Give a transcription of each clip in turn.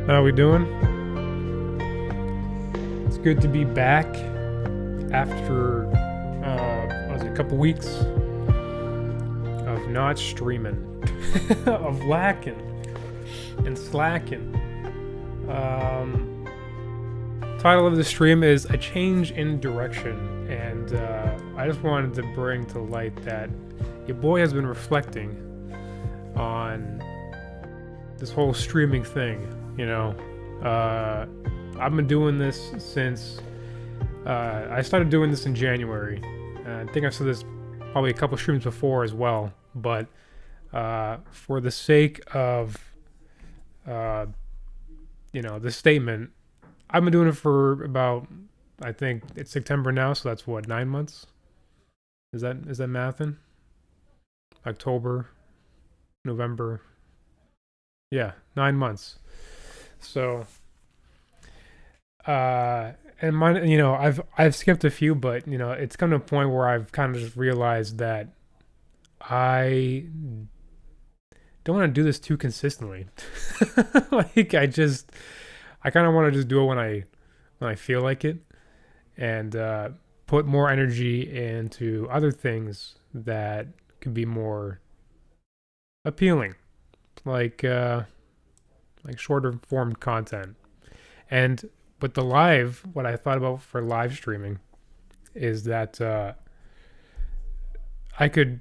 How we doing? It's good to be back after a couple weeks of not streaming, of lacking and slacking. Title of the stream is A Change in Direction, and I just wanted to bring to light that your boy has been reflecting on this whole streaming thing. I've been doing this since I started doing this in January. I think I've said this probably a couple streams before as well, but for the sake of this statement, I've been doing it for about, I think it's September now, so that's what, 9 months? Is that mathing? October, November, yeah, 9 months. So, and mine, I've skipped a few, but it's come to a point where I've kind of just realized that I don't want to do this too consistently. Like I kind of want to just do it when I feel like it, and put more energy into other things that could be more appealing, like shorter form content. And with the live, what I thought about for live streaming is that I could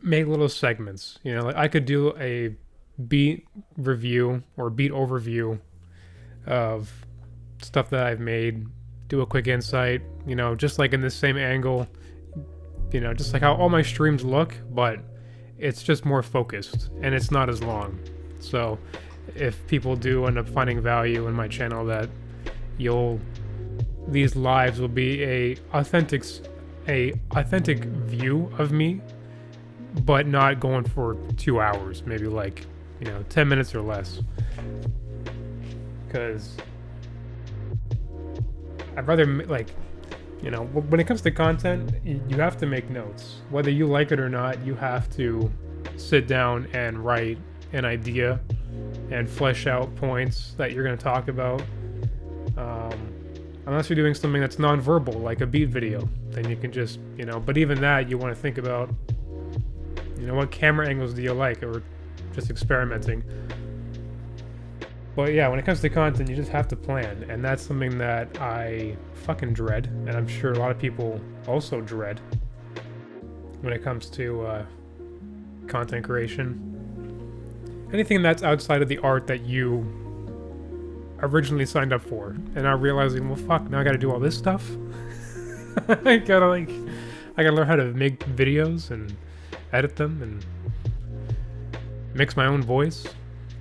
make little segments. Like I could do a beat review or beat overview of stuff that I've made, do a quick insight, just like in the same angle, just like how all my streams look, but it's just more focused and it's not as long. So if people do end up finding value in my channel, that these lives will be a authentic view of me, but not going for 2 hours, maybe 10 minutes or less. Because I'd rather, when it comes to content, you have to make notes. Whether you like it or not, you have to sit down and write an idea and flesh out points that you're going to talk about. Unless you're doing something that's non-verbal, like a beat video, then you can just, but even that, you want to think about, what camera angles do you like, or just experimenting. But yeah, when it comes to content, you just have to plan, and that's something that I fucking dread, and I'm sure a lot of people also dread when it comes to content creation. Anything that's outside of the art that you originally signed up for, and now realizing, well, fuck, now I gotta do all this stuff. I gotta learn how to make videos and edit them and mix my own voice,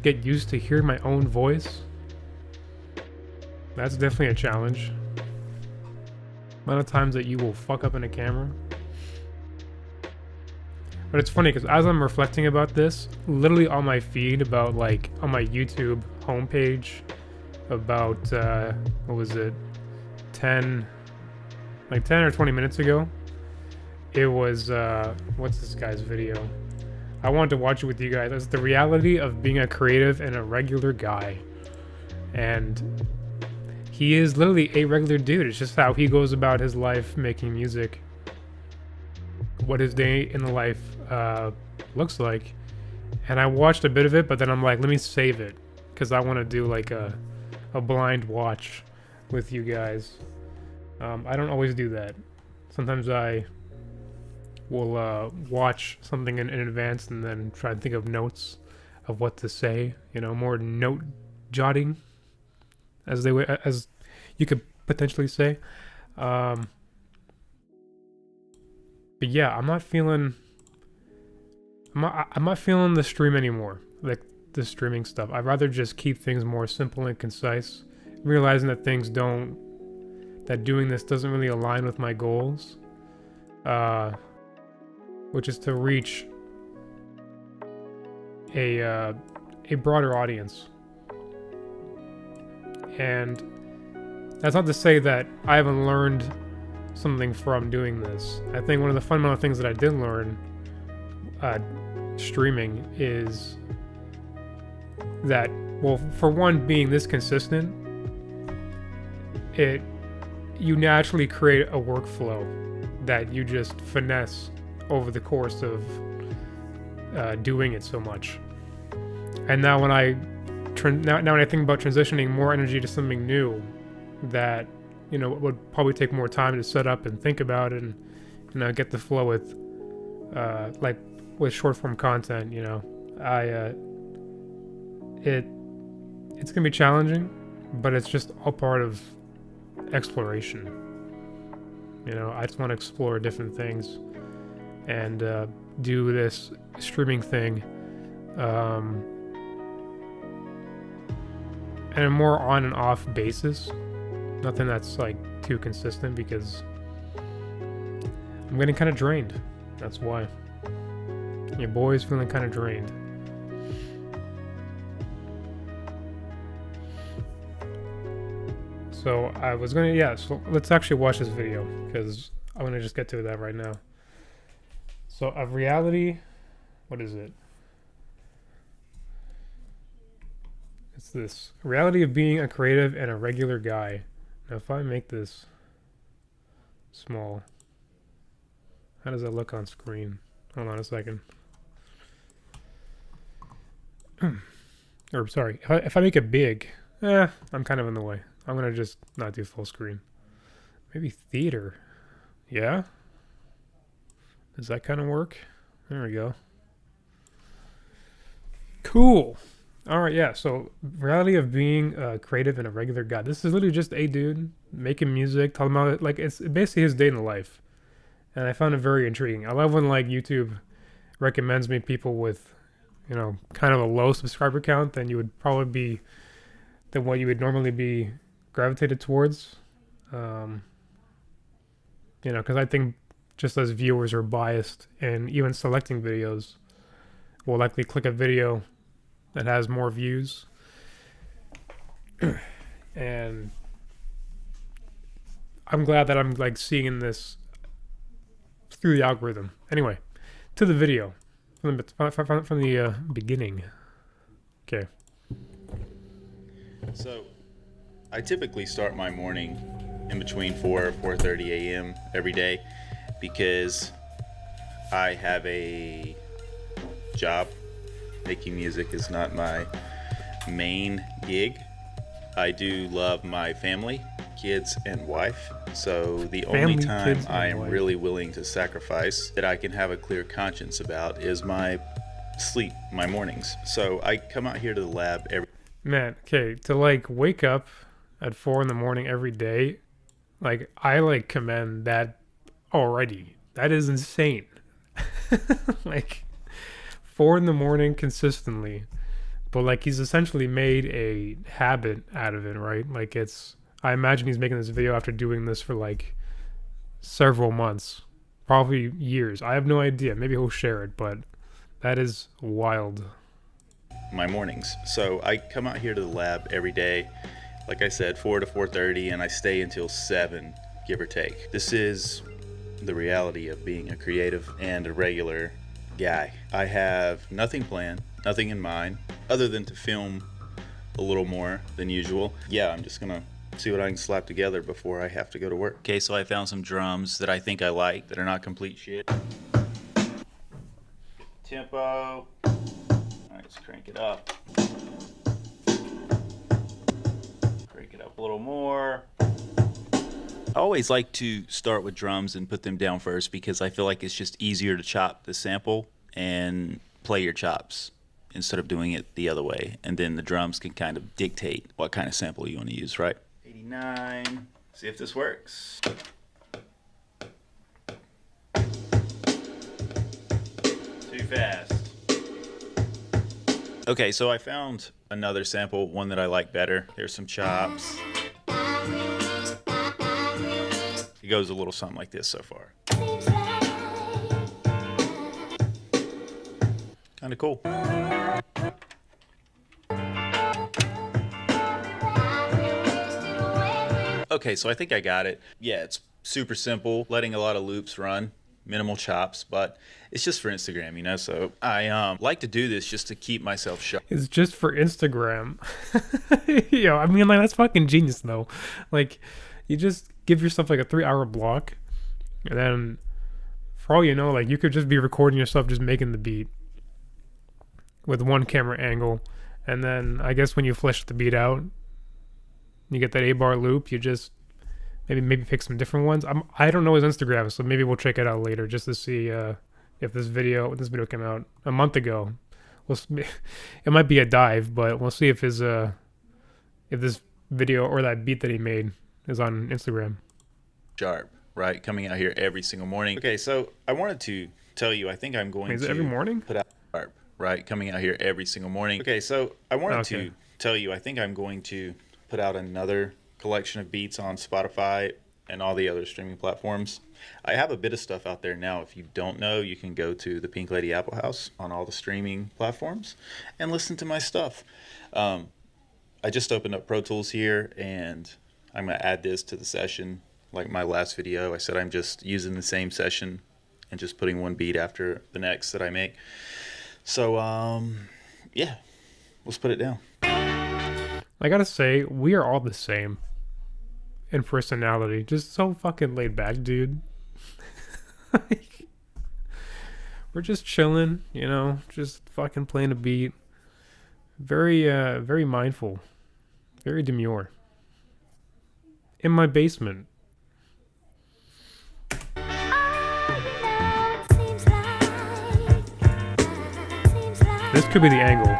get used to hearing my own voice. That's definitely a challenge. Amount of times that you will fuck up in a camera. But it's funny because as I'm reflecting about this, literally on my feed, about on my YouTube homepage, about what was it, 10 or 20 minutes ago, it was what's this guy's video? I wanted to watch it with you guys. It's the reality of being a creative and a regular guy. And he is literally a regular dude. It's just how he goes about his life making music, what his day in the life looks like. And I watched a bit of it, but then I'm like, let me save it, because I want to do a blind watch with you guys. I don't always do that. Sometimes I will watch something in advance and then try to think of notes of what to say, more note jotting, as you could potentially say. But yeah, I'm not feeling the stream anymore, like the streaming stuff. I'd rather just keep things more simple and concise, realizing that doing this doesn't really align with my goals, which is to reach a broader audience. And that's not to say that I haven't learned something from doing this. I think one of the fundamental things that I did learn streaming is that, well, for one, being this consistent, you naturally create a workflow that you just finesse over the course of doing it so much. And now when I now when I think about transitioning more energy to something new, that would probably take more time to set up and think about it, and get the flow with like with short form content. It's gonna be challenging, but it's just all part of exploration. I just want to explore different things and do this streaming thing and a more on and off basis. Nothing that's like too consistent, because I'm getting kind of drained. That's why. Your boy's feeling kind of drained. So I was gonna, so let's actually watch this video, because I'm gonna just get to that right now. So a reality, what is it? It's this reality of being a creative and a regular guy. Now if I make this small, how does that look on screen? Hold on a second. Or sorry, if I make it big, I'm kind of in the way. I'm gonna just not do full screen. Maybe theater. Yeah? Does that kind of work? There we go. Cool. Alright, yeah, so reality of being creative and a regular guy. This is literally just a dude making music, talking about it. Like, it's basically his day in the life. And I found it very intriguing. I love when, like, YouTube recommends me people with, kind of a low subscriber count than what you would normally be gravitated towards. Because I think just as viewers are biased, and even selecting videos will likely click a video that has more views. And I'm glad that I'm like seeing this through the algorithm. Anyway, to the video from the beginning. Okay. So, I typically start my morning in between 4 or 4:30 a.m. every day, because I have a job. Making music is not my main gig. I do love my family, kids, and wife. So the only time I am really willing to sacrifice that I can have a clear conscience about is my sleep, my mornings. So I come out here to the lab every... Man, okay, to like wake up at 4 in the morning every day, like I like commend that already. That is insane. Like 4 in the morning consistently, but like he's essentially made a habit out of it, right? Like I imagine he's making this video after doing this for like several months, probably years. I have no idea. Maybe he'll share it, but that is wild. My mornings. So I come out here to the lab every day, like I said, 4 to 4:30, and I stay until 7, give or take. This is the reality of being a creative and a regular guy. I have nothing planned, nothing in mind, other than to film a little more than usual. Yeah, I'm just gonna see what I can slap together before I have to go to work. Okay, so I found some drums that I think I like, that are not complete shit. Tempo. Alright, let's crank it up. Crank it up a little more. I always like to start with drums and put them down first, because I feel like it's just easier to chop the sample and play your chops instead of doing it the other way. And then the drums can kind of dictate what kind of sample you want to use, right? 89. See if this works. Too fast. Okay, so I found another sample, one that I like better. There's some chops. It goes a little something like this so far. Kind of cool. Okay, so I think I got it. Yeah, it's super simple, letting a lot of loops run, minimal chops, but it's just for Instagram, you know. So I like to do this just to keep myself sharp. It's just for Instagram. Yo, I mean, like, that's fucking genius, though. Like, you just give yourself like a 3-hour block, and then for all you know, like, you could just be recording yourself just making the beat with one camera angle, and then I guess when you flesh the beat out, you get that 8-bar loop. You just maybe pick some different ones. I don't know his Instagram, so maybe we'll check it out later just to see if this video came out a month ago. It might be a dive, but we'll see if if this video or that beat that he made is on Instagram. Sharp, right? Coming out here every single morning. Okay, so I wanted to tell you, I think I'm going Is it to every morning? put out sharp, right? Coming out here every single morning. Okay, so I wanted to tell you, I think I'm going to put out another collection of beats on Spotify and all the other streaming platforms. I have a bit of stuff out there now. If you don't know, you can go to the Pink Lady Apple House on all the streaming platforms and listen to my stuff. I just opened up Pro Tools here, and I'm going to add this to the session. Like my last video, I said I'm just using the same session and just putting one beat after the next that I make. So, yeah, let's put it down. I gotta say, we are all the same in personality. Just so fucking laid back, dude. Like, we're just chilling, you know, just fucking playing a beat. Very mindful. Very demure. In my basement. This could be the angle.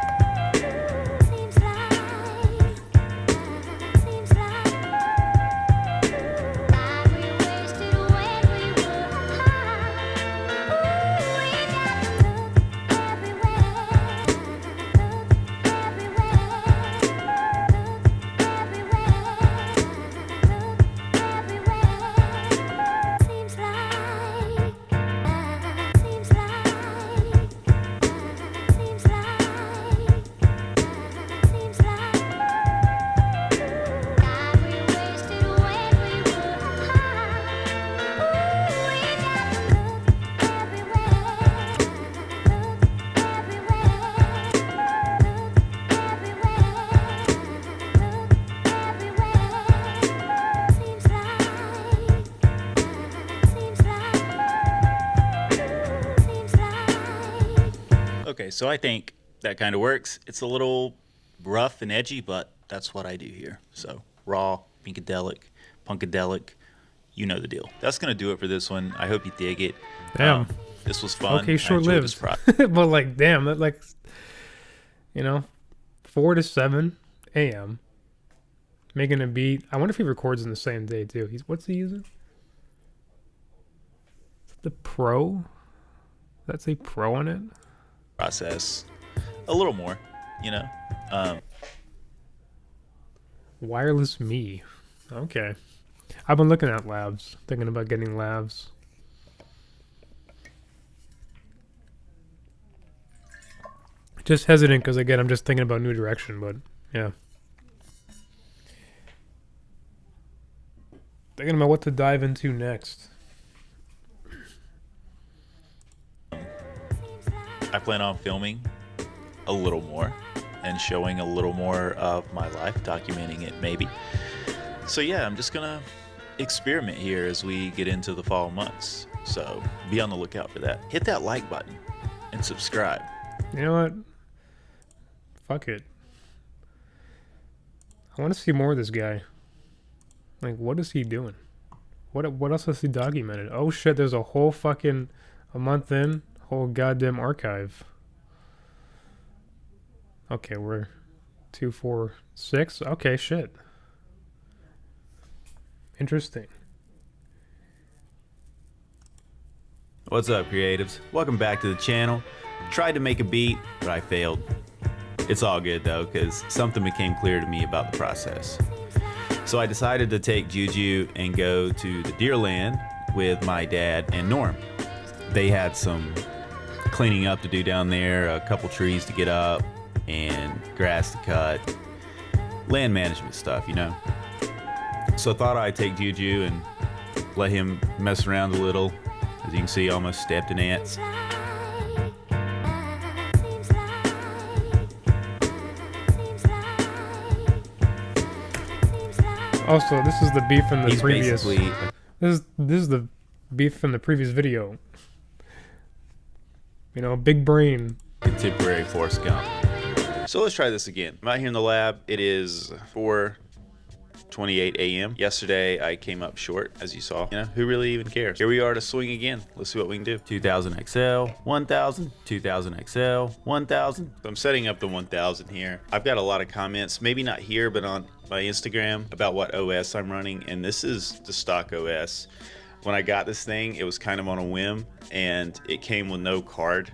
Okay, so I think that kind of works. It's a little rough and edgy, but that's what I do here. So raw, pinkadelic, punkadelic, you know the deal. That's gonna do it for this one. I hope you dig it. Damn. This was fun. Okay, short-lived. But like, damn, that like, you know, 4 to 7 a.m. making a beat. I wonder if he records in the same day too. What's he using? The Pro? That's a Pro on it. Process a little more, you know. Wireless Me. Okay. I've been looking at labs, thinking about getting labs. Just hesitant because, again, I'm just thinking about new direction, but yeah. Thinking about what to dive into next. I plan on filming a little more and showing a little more of my life, documenting it maybe. So yeah, I'm just gonna experiment here as we get into the fall months. So be on the lookout for that. Hit that like button and subscribe. You know what? Fuck it. I want to see more of this guy. Like, what is he doing? What else has he documented? Oh shit, there's a whole fucking, a month in, whole goddamn archive. Okay, we're 2, 4, 6. Okay, shit. Interesting. What's up, creatives? Welcome back to the channel. Tried to make a beat, but I failed. It's all good though, because something became clear to me about the process. So I decided to take Juju and go to the Deerland with my dad and Norm. They had some cleaning up to do down there, a couple trees to get up, and grass to cut. Land management stuff, you know. So I thought I'd take Juju and let him mess around a little As you can see, almost stepped in ants. Also, this is the beef from the He's previous. basically This is the beef from the previous video. You know, big brain. contemporary Forrest Gump. So let's try this again. I'm out here in the lab. It is 4:28 a.m. Yesterday I came up short, as you saw. You know, who really even cares? Here we are to swing again. Let's see what we can do. 2000 XL, 1000, 2000 XL, 1000. So I'm setting up the 1000 here. I've got a lot of comments, maybe not here, but on my Instagram about what OS I'm running, and this is the stock OS. When I got this thing, it was kind of on a whim, and it came with no card.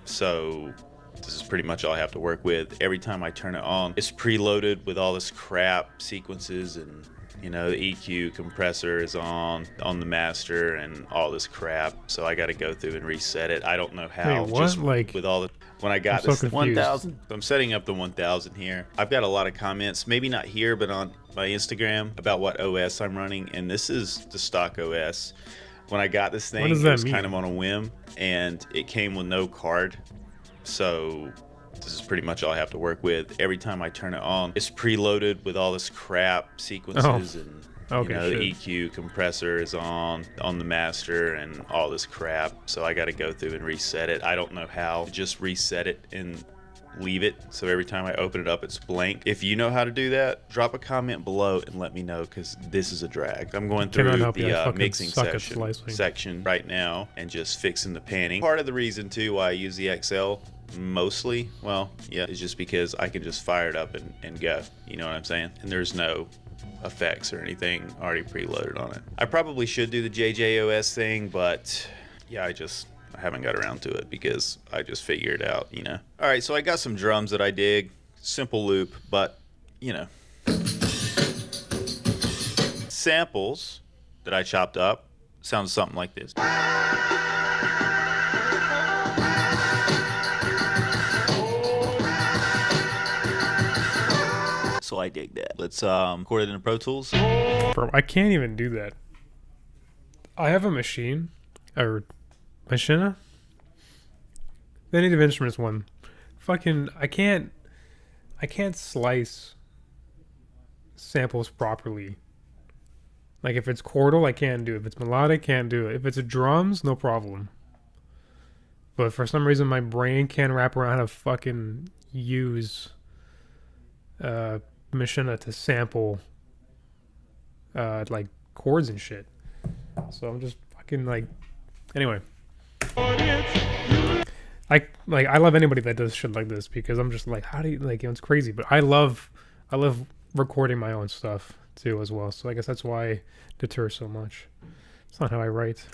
So this is pretty much all I have to work with. Every time I turn it on, it's preloaded with all this crap, sequences, and you know, the EQ compressor is on the master and all this crap. So I got to go through and reset it. I don't know how. Wait, what? Just like, with all the when I got I'm so this 1000. So I'm setting up the 1000 here. I've got a lot of comments, maybe not here, but on my Instagram about what OS I'm running, and this is the stock OS. When I got this thing, it was kind of on a whim, and it came with no card. So this is pretty much all I have to work with. Every time I turn it on, it's preloaded with all this crap, sequences, and you know, the EQ compressor is on the master and all this crap. So I got to go through and reset it. I don't know how. Just reset it and leave it. So every time I open it up, it's blank. If you know how to do that, drop a comment below and let me know, because this is a drag. I'm going through the mixing section right now and just fixing the panning. Part of the reason too why I use the XL mostly, well, yeah, is just because I can just fire it up and go. You know what I'm saying? And there's no effects or anything already preloaded on it. I probably should do the JJOS thing, but yeah, I haven't got around to it because I just figured it out, you know. All right, so I got some drums that I dig. Simple loop, but, you know. Samples that I chopped up sounds something like this. So I dig that. Let's record it in Pro Tools. Bro, I can't even do that. I have a machine, or Machina? The Native Instruments one. Fucking, I can't slice samples properly. Like, if it's chordal, I can't do it. If it's melodic, can't do it. If it's drums, no problem. But for some reason, my brain can't wrap around how to fucking use Machina to sample like chords and shit. So I'm just fucking like, anyway. I love anybody that does shit like this, because I'm just like, how do you, like, you know, it's crazy, but I love recording my own stuff too as well. So I guess that's why I deter so much. It's not how I write.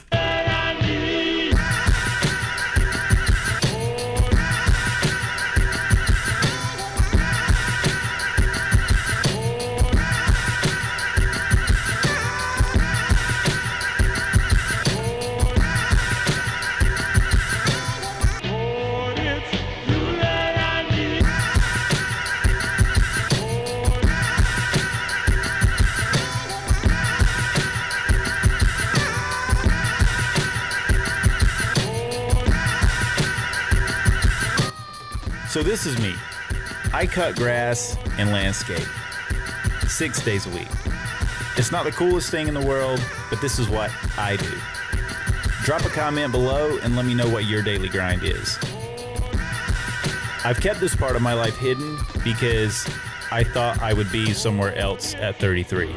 So this is me. I cut grass and landscape 6 days a week. It's not the coolest thing in the world, but this is what I do. Drop a comment below and let me know what your daily grind is. I've kept this part of my life hidden because I thought I would be somewhere else at 33.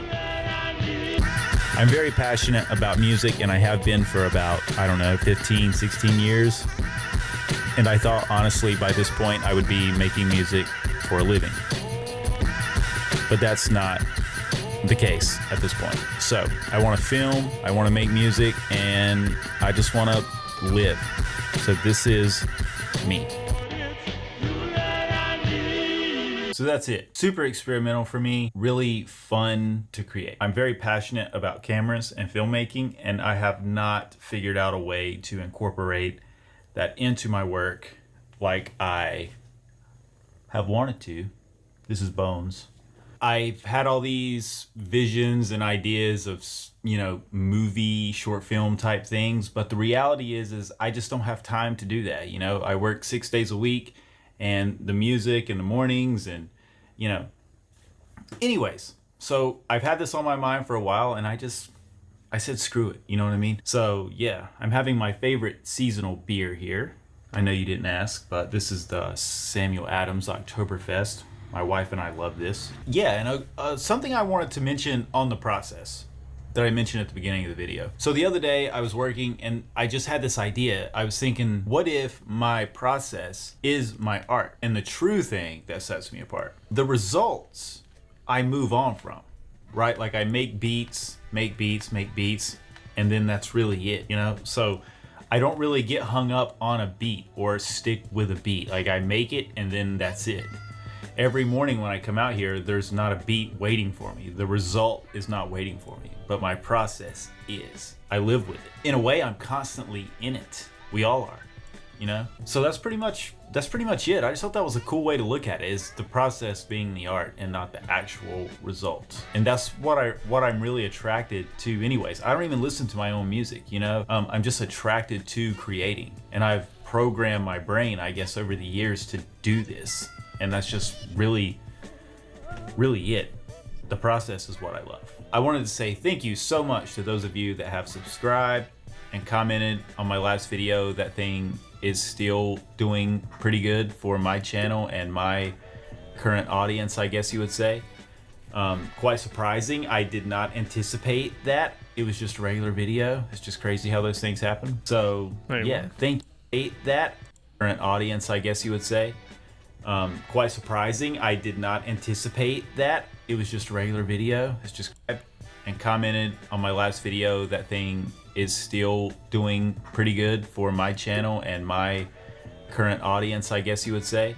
I'm very passionate about music, and I have been for about, 15, 16 years. And I thought, honestly, by this point, I would be making music for a living. But that's not the case at this point. So I want to film, I want to make music, and I just want to live. So this is me. So that's it. Super experimental for me, really fun to create. I'm very passionate about cameras and filmmaking, and I have not figured out a way to incorporate that into my work like I have wanted to. This is Bones. I've had all these visions and ideas of, movie, short film type things, but the reality is I just don't have time to do that. I work 6 days a week, and the music in the mornings, and you know, anyways. So I've had this on my mind for a while, and I said screw it. You know what I mean? So yeah, I'm having my favorite seasonal beer here. I know you didn't ask, but this is the Samuel Adams Oktoberfest. My wife and I love this. Yeah, and something I wanted to mention on the process that I mentioned at the beginning of the video. So the other day I was working and I just had this idea. I was thinking, what if my process is my art and the true thing that sets me apart? The results I move on from, right? Like I make beats, and then that's really it. So I don't really get hung up on a beat or stick with a beat. Like I make it and then that's it. Every morning when I come out here, there's not a beat waiting for me. The result is not waiting for me, but my process is. I live with it. In a way, I'm constantly in it. We all are, So that's pretty much it. I just thought that was a cool way to look at it, is the process being the art and not the actual result. And that's what I'm really attracted to anyways. I don't even listen to my own music, I'm just attracted to creating. And I've programmed my brain, I guess, over the years to do this. And that's just really it. The process is what I love. I wanted to say thank you so much to those of you that have subscribed and commented on my last video. That thing is still doing pretty good for my channel and my current audience, I guess you would say. Quite surprising. I did not anticipate that. It was just a regular video. It's just crazy how those things happen. So yeah, thank you. That current audience, I guess you would say. Quite surprising. I did not anticipate that. It was just a regular video. It's just and commented on my last video. That thing is still doing pretty good for my channel and my current audience, I guess you would say.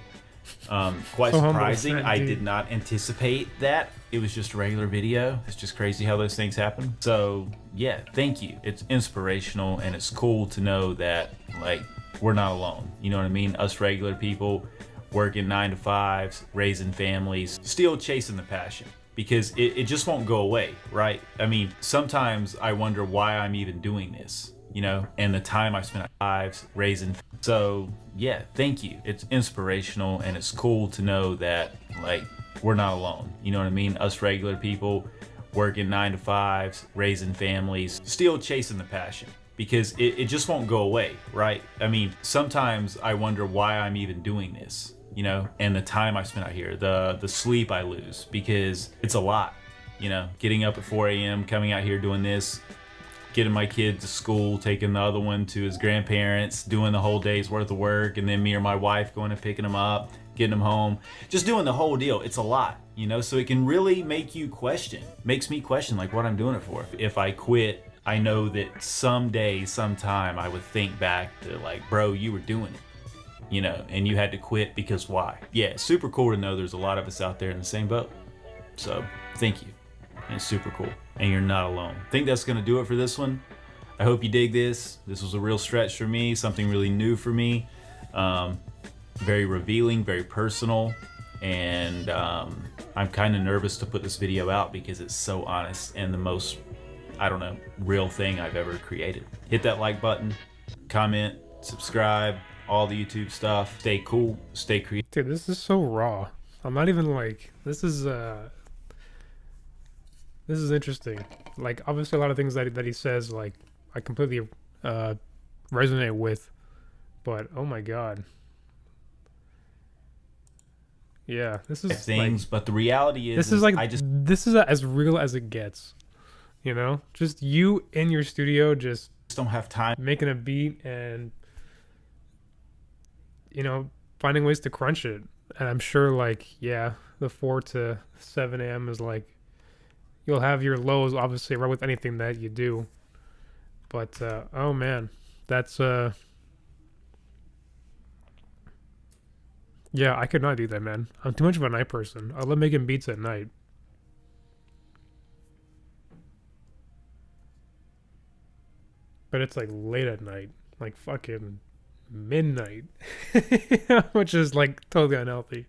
Quite surprising. I did not anticipate that. It was just a regular video. It's just crazy how those things happen. So yeah, thank you. It's inspirational and it's cool to know that like we're not alone. You know what I mean? Us regular people working 9 to 5s, raising families, still chasing the passion, because it just won't go away, right? I mean, sometimes I wonder why I'm even doing this, and the time I spent at 5s raising. So yeah, thank you. It's inspirational and it's cool to know that like we're not alone. You know what I mean? Us regular people working 9 to 5s, raising families, still chasing the passion, because it just won't go away, right? I mean, sometimes I wonder why I'm even doing this, and the time I spent out here, the sleep I lose, because it's a lot, getting up at 4 a.m., coming out here doing this, getting my kid to school, taking the other one to his grandparents, doing the whole day's worth of work, and then me or my wife going and picking him up, getting him home, just doing the whole deal. It's a lot, so it can really makes me question like what I'm doing it for. If I quit, I know that someday, sometime I would think back to like, bro, you were doing it, and you had to quit because why? Yeah, it's super cool to know there's a lot of us out there in the same boat. So thank you. And it's super cool. And you're not alone. I think that's going to do it for this one. I hope you dig this. This was a real stretch for me, something really new for me. Very revealing, very personal. And I'm kind of nervous to put this video out because it's so honest and the most, real thing I've ever created. Hit that like button, comment, subscribe, all the YouTube stuff. Stay cool, stay creative. Dude, this is so raw. I'm not even like, this is interesting. Like, obviously a lot of things that he says, like, I completely resonate with, but oh my god. Yeah, this is things, like, but the reality is this is like, this is as real as it gets, just you in your studio, just don't have time making a beat and finding ways to crunch it. And I'm sure like, yeah, the 4 to 7 a.m. is like, you'll have your lows obviously right with anything that you do, but oh man, that's yeah, I could not do that, man. I'm too much of a night person. I love making beats at night. But it's like late at night, like fucking midnight, which is like totally unhealthy.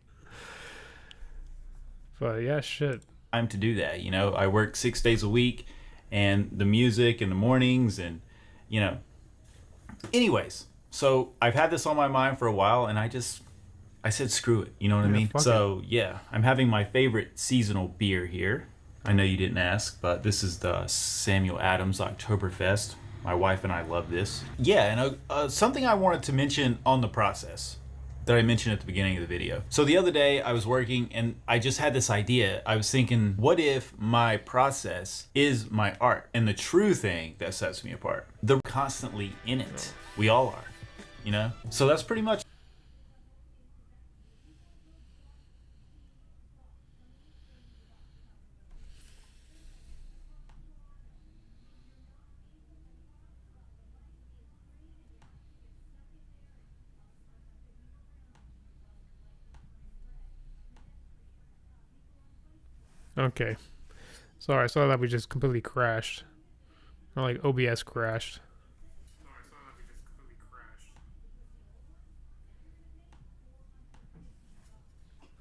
But yeah, shit. Time to do that. You know, I work 6 days a week, and the music in the mornings, and you know. Anyways, so I've had this on my mind for a while, and I said screw it. You know what I mean? So yeah, I'm having my favorite seasonal beer here. I know you didn't ask, but this is the Samuel Adams Oktoberfest. My wife and I love this. Yeah, and something I wanted to mention on the process that I mentioned at the beginning of the video. So the other day I was working and I just had this idea. I was thinking, what if my process is my art and the true thing that sets me apart? They're constantly in it. We all are, you know? So that's pretty much. Okay. Sorry, I saw that we just completely crashed. Or like OBS crashed.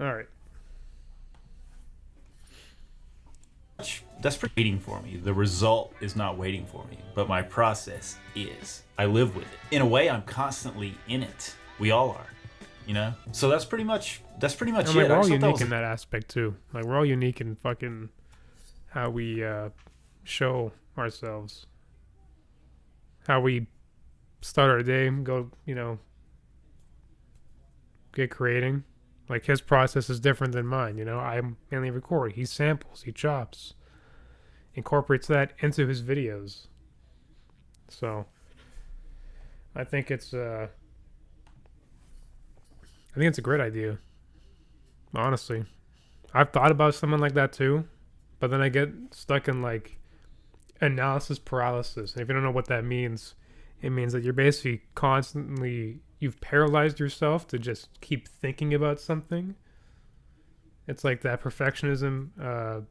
Alright. That's waiting for me. The result is not waiting for me, but my process is. I live with it. In a way, I'm constantly in it. We all are, you know? So that's pretty much it. We're all unique in that aspect too. Like we're all unique in fucking how we show ourselves. How we start our day, go, you know, get creating. Like his process is different than mine, you know. I mainly record. He samples, he chops, incorporates that into his videos. So I think it's a great idea. Honestly. I've thought about something like that too, but then I get stuck in like analysis paralysis. And if you don't know what that means, it means that you're basically constantly, you've paralyzed yourself to just keep thinking about something. It's like that perfectionism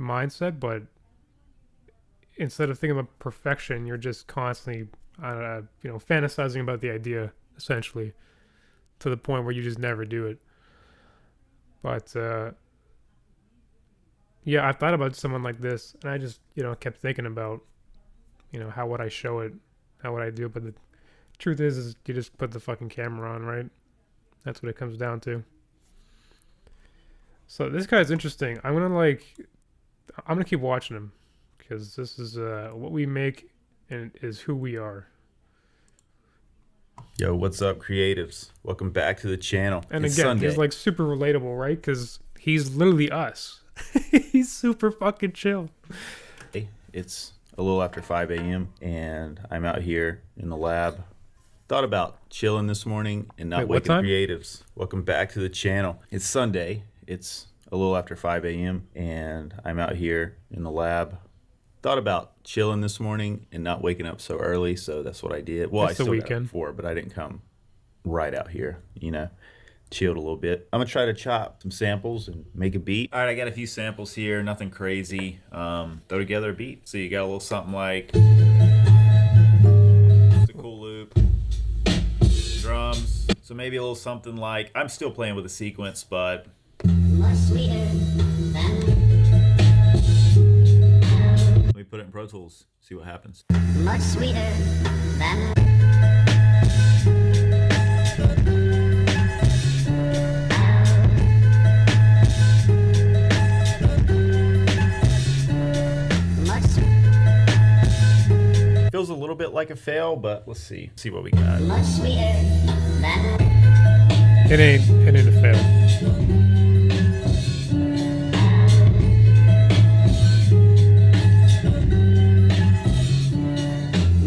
mindset, but instead of thinking about perfection, you're just constantly, fantasizing about the idea, essentially, to the point where you just never do it. But yeah, I thought about someone like this, and I just, kept thinking about, how would I show it, how would I do it. But the truth is you just put the fucking camera on, right? That's what it comes down to. So this guy's interesting. I'm gonna keep watching him, because this is what we make and is who we are. Yo, what's up, creatives? Welcome back to the channel. And it's again, Sunday. He's like super relatable, right? Because he's literally us. He's super fucking chill. It's a little after 5 a.m. and I'm out here in the lab. Thought about chilling this morning and not waking creatives. Welcome back to the channel. It's Sunday. It's a little after 5 a.m. and I'm out here in the lab. Thought about chilling this morning and not waking up so early, so that's what I did. Well, I still got up before, but I didn't come right out here, chilled a little bit. I'm gonna try to chop some samples and make a beat. All right, I got a few samples here, nothing crazy. Throw together a beat. So you got a little something like, it's a cool loop, drums. So maybe a little something like, I'm still playing with a sequence, but much sweeter than put it in Pro Tools, see what happens. much sweeter than Feels a little bit like a fail, but let's see what we got. much sweeter than It ain't a fail.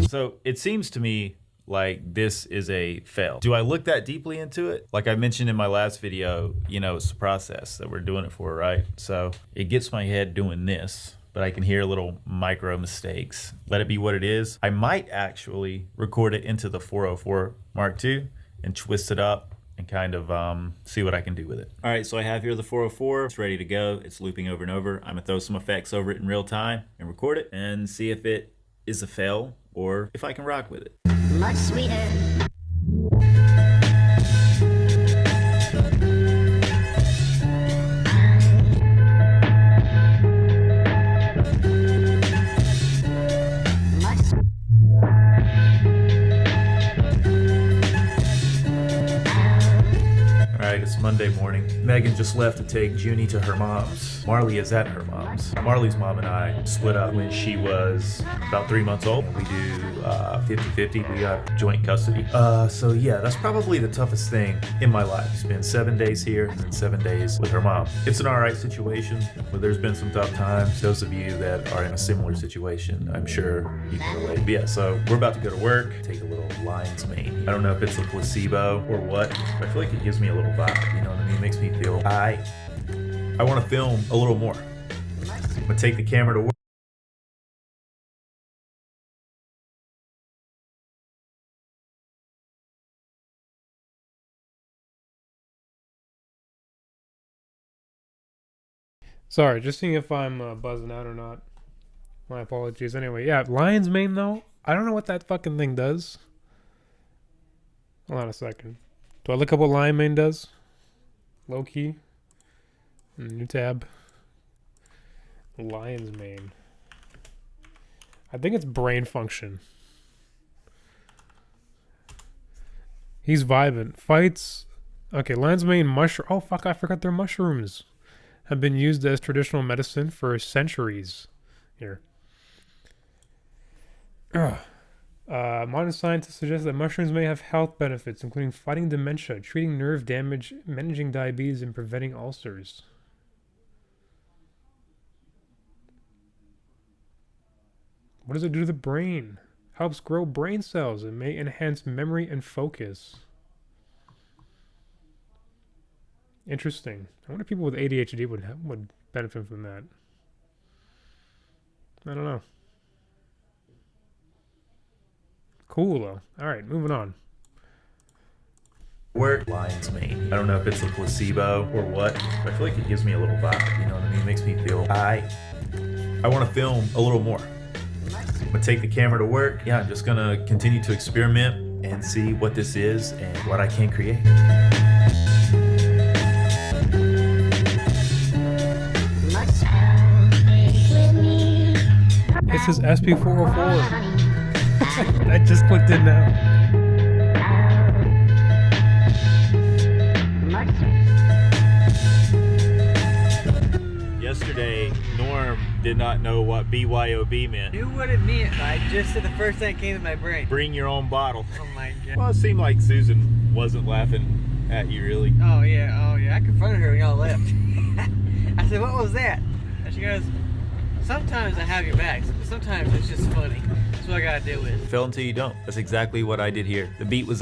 So it seems to me like this is a fail. Do I look that deeply into it? Like I mentioned in my last video, it's the process that we're doing it for, right? So it gets my head doing this, but I can hear little micro mistakes. Let it be what it is. I might actually record it into the 404 Mark II and twist it up and kind of see what I can do with it. All right, so I have here the 404. It's ready to go. It's looping over and over. I'm gonna throw some effects over it in real time and record it and see if it is a fail or if I can rock with it. much sweeter. Monday morning. Megan just left to take Junie to her mom's. Marley is at her mom's. Marley's mom and I split up when she was about 3 months old. We do 50-50. We got joint custody. So yeah, that's probably the toughest thing in my life. Spend 7 days here and then 7 days with her mom. It's an alright situation, but there's been some tough times. Those of you that are in a similar situation, I'm sure you can relate. But yeah, so we're about to go to work, take a little lion's mane. I don't know if it's a placebo or what, but I feel like it gives me a little vibe, you know what I mean? It makes me feel I want to film a little more. I'm gonna take the camera to work. Sorry, just seeing if I'm buzzing out or not. My apologies. Anyway, yeah, lion's mane though. I don't know what that fucking thing does. Hold on a second. Do I look up what lion mane does? Low key. New tab. Lion's mane. I think it's brain function. He's vibing. Fights. Okay, lion's mane mushroom. Oh fuck! I forgot they're mushrooms. Have been used as traditional medicine for centuries. Here. Modern scientists suggest that mushrooms may have health benefits, including fighting dementia, treating nerve damage, managing diabetes, and preventing ulcers. What does it do to the brain? Helps grow brain cells and may enhance memory and focus. Interesting. I wonder if people with ADHD would benefit from that. I don't know. Cool though. All right, moving on. Work lion's mane. I don't know if it's a placebo or what, but I feel like it gives me a little vibe, you know what I mean? It makes me feel I want to film a little more. I'm gonna take the camera to work. Yeah, I'm just gonna continue to experiment and see what this is and what I can create. This is SP404. I just clicked in now. Yesterday, Norm did not know what BYOB meant. Knew what it meant. I just said the first thing that came to my brain. Bring your own bottle. Oh my god. Well, it seemed like Susan wasn't laughing at you, really. Oh yeah. I confronted her when y'all left. I said, "What was that?" And she goes, "Sometimes I have your backs, but sometimes it's just funny. That's what I gotta deal with." Fail until you don't. That's exactly what I did here. The beat was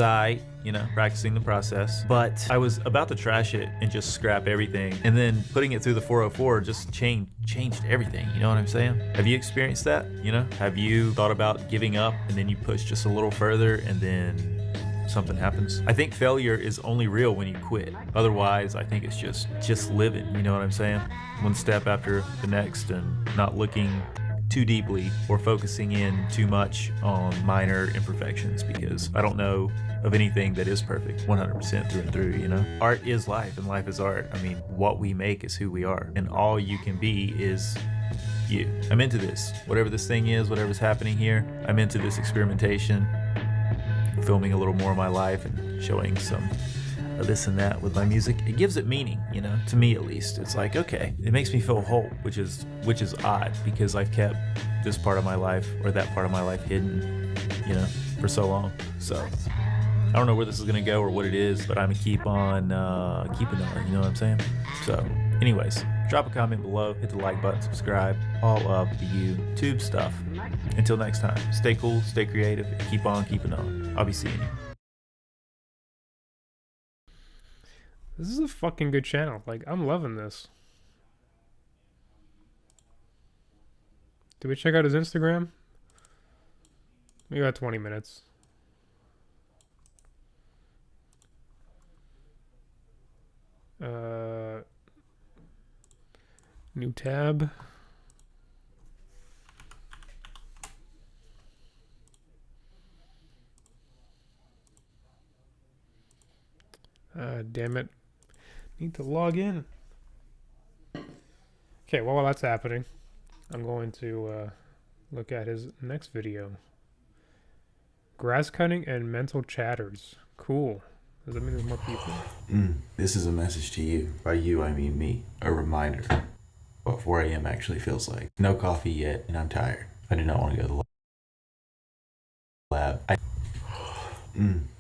practicing the process, but I was about to trash it and just scrap everything, and then putting it through the 404 just changed everything. You know what I'm saying? Have you experienced that? You know? Have you thought about giving up and then you push just a little further and then something happens? I think failure is only real when you quit. Otherwise, I think it's just living. You know what I'm saying? One step after the next and not looking too deeply or focusing in too much on minor imperfections, because I don't know of anything that is perfect 100% through and through, you know? Art is life and life is art. I mean, what we make is who we are, and all you can be is you. I'm into this. Whatever this thing is, whatever's happening here, I'm into this experimentation, filming a little more of my life and showing some of this and that with my music. It gives it meaning, you know, to me at least. It's like, okay, it makes me feel whole, which is odd, because I've kept this part of my life or that part of my life hidden, you know, for so long. So I don't know where this is gonna go or what it is, but I'm gonna keep on keeping on, you know what I'm saying? So anyways, drop a comment below, hit the like button, subscribe, all of the YouTube stuff. Until next time, stay cool, stay creative, and keep on keeping on. I'll be seeing you. This is a fucking good channel. Like, I'm loving this. Did we check out his Instagram? We got 20 minutes. New tab. Damn it. Need to log in. Okay, well, while that's happening, I'm going to look at his next video. Grass cutting and mental chatters. Cool. Does that mean there's more people? This is a message to you. By you, I mean me. A reminder what 4 a.m. actually feels like. No coffee yet, and I'm tired. I do not want to go to the lab.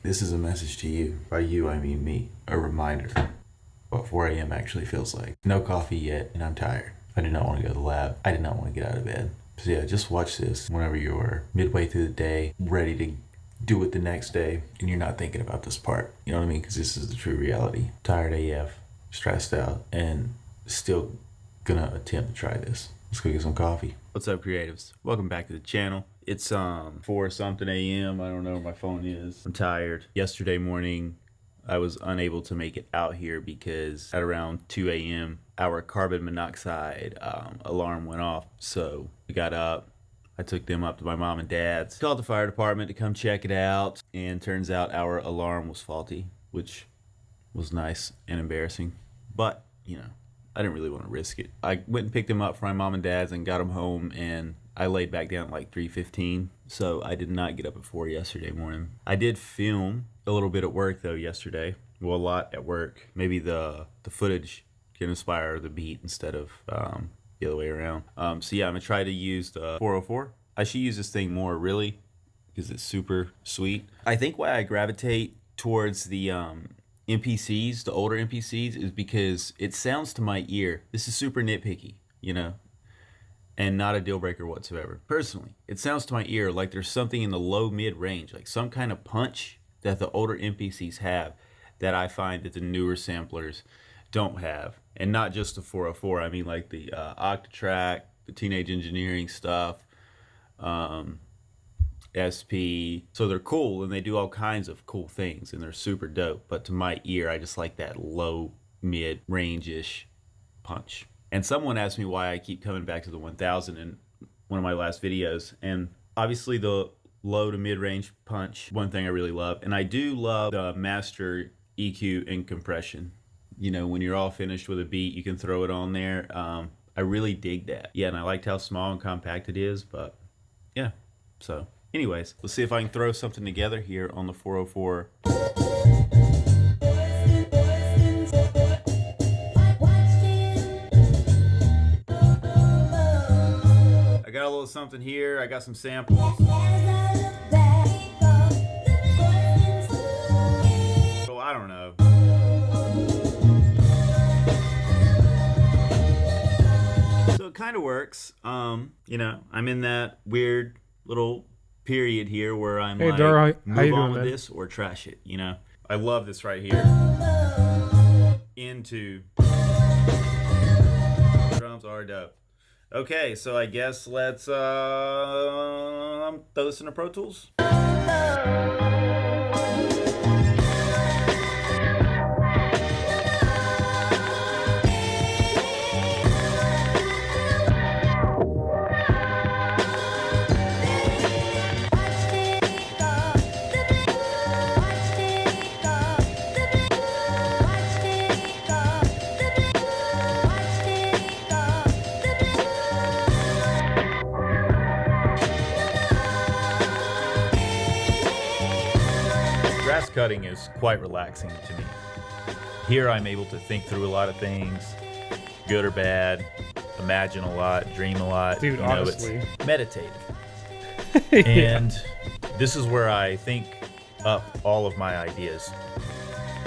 This is a message to you. By you, I mean me. A reminder what 4 a.m. actually feels like. No coffee yet, and I'm tired. I do not want to go to the lab. I did not want to get out of bed. So yeah, just watch this whenever you're midway through the day, ready to do it the next day, and you're not thinking about this part. You know what I mean? Because this is the true reality. Tired AF, stressed out, and still gonna attempt to try this. Let's go get some coffee. What's up, creatives? Welcome back to the channel. It's 4 something a.m. I don't know where my phone is. I'm tired. Yesterday morning, I was unable to make it out here because at around 2 a.m. our carbon monoxide alarm went off. So we got up. I took them up to my mom and dad's. Called the fire department to come check it out, and turns out our alarm was faulty, which was nice and embarrassing. But, you know, I didn't really want to risk it. I went and picked them up from my mom and dad's and got them home, and I laid back down at like 3:15, so I did not get up at 4 yesterday morning. I did film a little bit at work though yesterday. Well, a lot at work. Maybe the footage can inspire the beat instead of the other way around. So yeah, I'm gonna try to use the 404. I should use this thing more really because it's super sweet. I think why I gravitate towards the MPCs, the older MPCs, is because it sounds to my ear. This is super nitpicky, you know, and not a deal breaker whatsoever. Personally, it sounds to my ear like there's something in the low mid range, like some kind of punch that the older MPCs have that I find that the newer samplers don't have. And not just the 404, I mean like the Octatrack, the Teenage Engineering stuff, SP. So they're cool and they do all kinds of cool things and they're super dope. But to my ear, I just like that low mid range-ish punch. And someone asked me why I keep coming back to the 1000 in one of my last videos. And obviously the low to mid range punch, one thing I really love. And I do love the master EQ and compression. You know, when you're all finished with a beat, you can throw it on there. I really dig that. Yeah, and I liked how small and compact it is, but yeah. So anyways, let's see if I can throw something together here on the 404. I got a little something here. I got some samples. So I don't know. So it kind of works. You know, I'm in that weird little period here where I'm Hey, like, Dora, how you move on doing, with man? this or trash it, you know? I love this right here. Into. Drums are dope. Okay, so I guess let's throw this into Pro Tools. Grass cutting is quite relaxing to me. Here I'm able to think through a lot of things, good or bad, imagine a lot, dream a lot. Dude, you know, honestly. it's meditative. Yeah. And this is where I think up all of my ideas,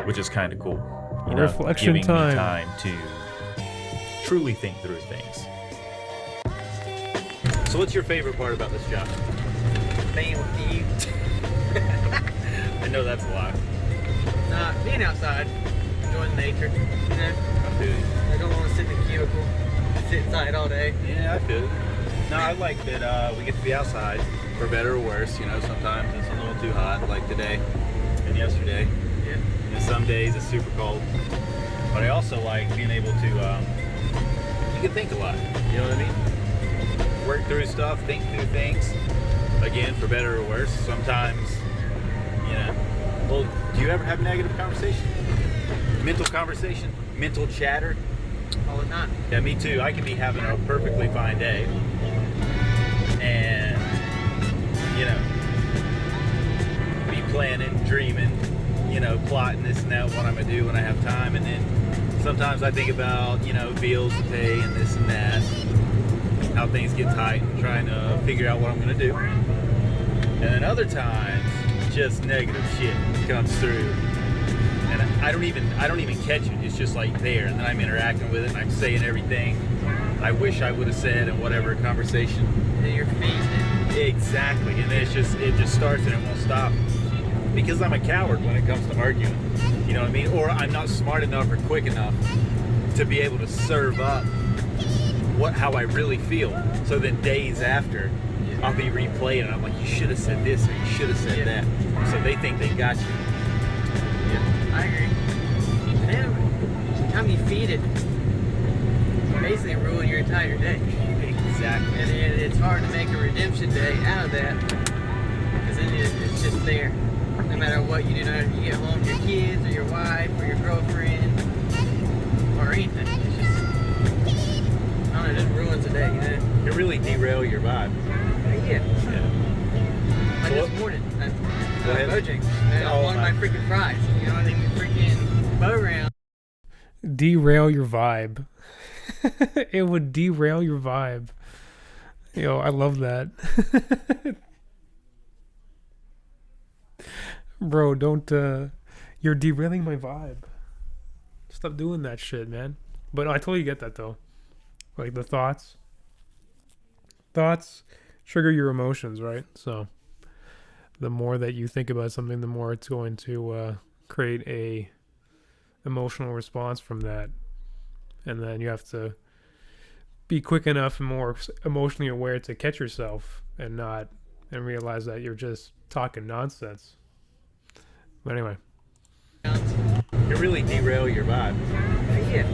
which is kind of cool. You know, Reflection giving time. me time to truly think through things. So what's your favorite part about this job? Being with you. I know that's a lot. Being outside, enjoying nature. You know, I feel you. I don't want to sit in a cubicle, sit inside all day. Yeah, I feel it. No, I like that we get to be outside, for better or worse. You know, sometimes it's a little too hot, like today and yesterday. Yeah. And some days it's super cold. But I also like being able to, you can think a lot. You know what I mean? Work through stuff, think through things. Again, for better or worse. Sometimes, you know. Well, do you ever have negative conversation? Mental conversation? Mental chatter? All the time. Yeah, me too. I can be having a perfectly fine day. And, you know, be planning, dreaming, plotting this and that, what I'm gonna do when I have time, and then sometimes I think about, bills to pay and this and that, how things get tight, and trying to figure out what I'm gonna do. And then other times, just negative shit comes through, and I don't even catch it. It's just like there, and then I'm interacting with it, and I'm saying everything I wish I would have said in whatever conversation. And you're feeding it. Exactly, and then it just starts and it won't stop. Because I'm a coward when it comes to arguing, you know what I mean? Or I'm not smart enough or quick enough to be able to serve up how I really feel. So then days after, I'll be replaying and I'm like, you should have said this or you should have said that. So they think they got you. Yeah, I agree. And then by the time you feed it, you basically ruin your entire day. Exactly. And it's hard to make a redemption day out of that, because then it's just there. No matter what you do, no matter if you get home to your kids or your wife or your girlfriend or anything, it's just, I don't know, it just ruins the day, It really derail your vibe. Yeah. Like So this morning, at Go ahead. Bojangles, I Oh, wanted my freaking fries. You know what I mean? Freaking bow round. Derail your vibe. It would derail your vibe. Yo, I love that. Bro, don't you're derailing my vibe. Stop doing that shit, man. But I totally get that though. Like the thoughts trigger your emotions, right? So the more that you think about something, the more it's going to create a emotional response from that. And then you have to be quick enough and more emotionally aware to catch yourself and realize that you're just talking nonsense. But anyway. It really derail your vibe. Yeah.